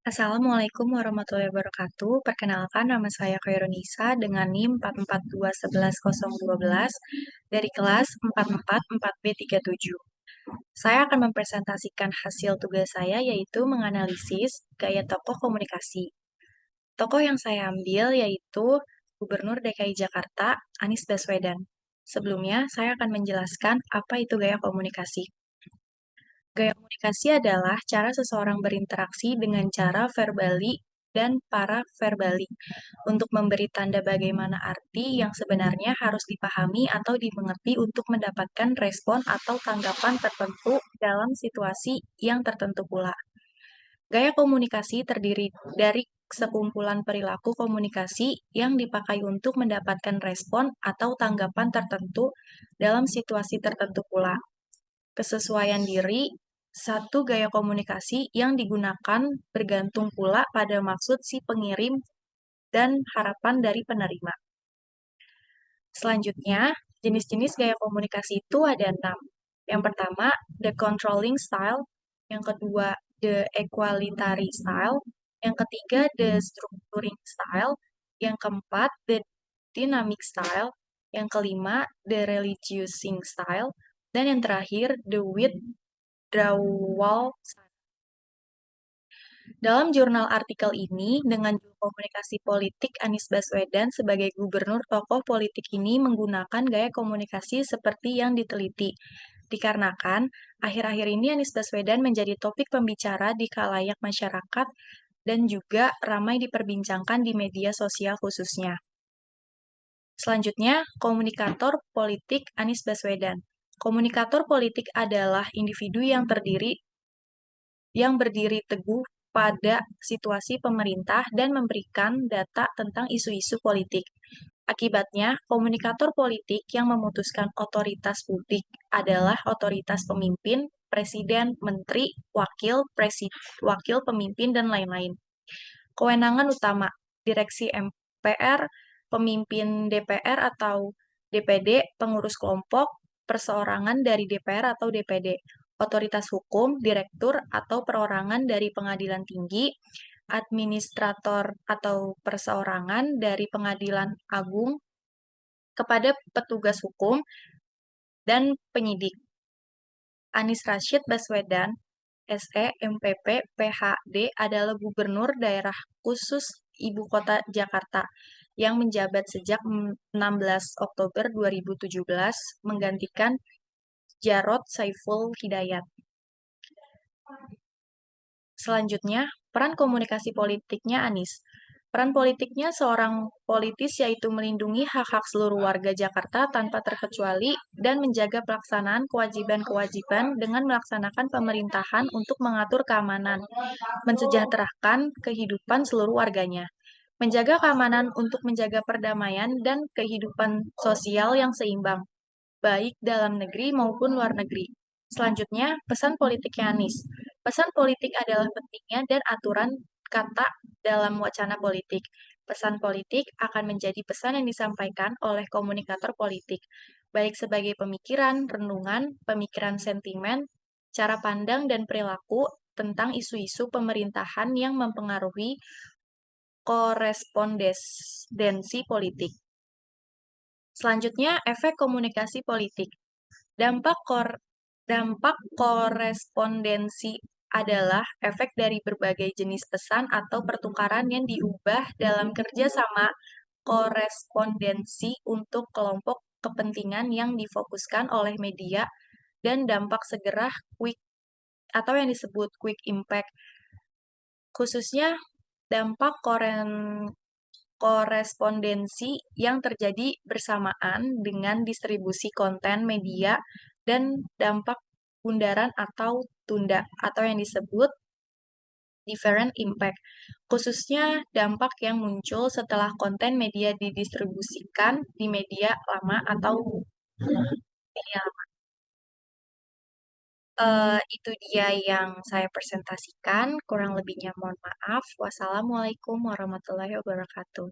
Assalamualaikum warahmatullahi wabarakatuh. Perkenalkan, nama saya Khairunisa dengan NIM 442111012 dari kelas 444B37. Saya akan mempresentasikan hasil tugas saya, yaitu menganalisis gaya tokoh komunikasi. Tokoh yang saya ambil yaitu Gubernur DKI Jakarta, Anies Baswedan. Sebelumnya, saya akan menjelaskan apa itu gaya komunikasi. Gaya komunikasi adalah cara seseorang berinteraksi dengan cara verbali dan paraverbali untuk memberi tanda bagaimana arti yang sebenarnya harus dipahami atau dimengerti untuk mendapatkan respon atau tanggapan tertentu dalam situasi yang tertentu pula. Gaya komunikasi terdiri dari sekumpulan perilaku komunikasi yang dipakai untuk mendapatkan respon atau tanggapan tertentu dalam situasi tertentu pula. Kesesuaian diri, satu gaya komunikasi yang digunakan bergantung pula pada maksud si pengirim dan harapan dari penerima. Selanjutnya, jenis-jenis gaya komunikasi itu ada 6. Yang pertama, the controlling style. Yang kedua, the equalitarian style. Yang ketiga, the structuring style. Yang keempat, the dynamic style. Yang kelima, the religiousing style. Dan yang terakhir, the withdrawal style. Dalam jurnal artikel ini, dengan juru komunikasi politik Anies Baswedan sebagai gubernur, tokoh politik ini menggunakan gaya komunikasi seperti yang diteliti. Dikarenakan, akhir-akhir ini Anies Baswedan menjadi topik pembicara di khalayak masyarakat dan juga ramai diperbincangkan di media sosial khususnya. Selanjutnya, komunikator politik Anies Baswedan. Komunikator politik adalah individu yang berdiri teguh pada situasi pemerintah dan memberikan data tentang isu-isu politik. Akibatnya, komunikator politik yang memutuskan otoritas publik adalah otoritas pemimpin, presiden, menteri, wakil pemimpin, dan lain-lain. Kewenangan utama, direksi MPR, pemimpin DPR atau DPD, pengurus kelompok, perseorangan dari DPR atau DPD, otoritas hukum, direktur atau perorangan dari pengadilan tinggi, administrator atau perseorangan dari pengadilan agung, kepada petugas hukum, dan penyidik. Anies Rashid Baswedan, SE, MPP, PhD adalah Gubernur Daerah Khusus Ibu Kota Jakarta yang menjabat sejak 16 Oktober 2017 menggantikan Jarod Saiful Hidayat. Selanjutnya, peran komunikasi politiknya Anies. Peran politiknya seorang politis yaitu melindungi hak-hak seluruh warga Jakarta tanpa terkecuali dan menjaga pelaksanaan kewajiban-kewajiban dengan melaksanakan pemerintahan untuk mengatur keamanan, mensejahterakan kehidupan seluruh warganya, menjaga keamanan untuk menjaga perdamaian dan kehidupan sosial yang seimbang, baik dalam negeri maupun luar negeri. Selanjutnya, pesan politiknya Anies. Pesan politik adalah pentingnya dan aturan kata dalam wacana politik. Pesan politik akan menjadi pesan yang disampaikan oleh komunikator politik, baik sebagai pemikiran, renungan, pemikiran sentimen, cara pandang, dan perilaku tentang isu-isu pemerintahan yang mempengaruhi korespondensi politik. Selanjutnya, efek komunikasi politik. Dampak korespondensi adalah efek dari berbagai jenis pesan atau pertukaran yang diubah dalam kerjasama korespondensi untuk kelompok kepentingan yang difokuskan oleh media dan dampak segera quick atau yang disebut quick impact. Khususnya dampak korespondensi yang terjadi bersamaan dengan distribusi konten media dan dampak bundaran atau tunda atau yang disebut different impact, khususnya dampak yang muncul setelah konten media didistribusikan di media lama atau media lama. Itu dia yang saya presentasikan, kurang lebihnya mohon maaf. Wassalamualaikum warahmatullahi wabarakatuh.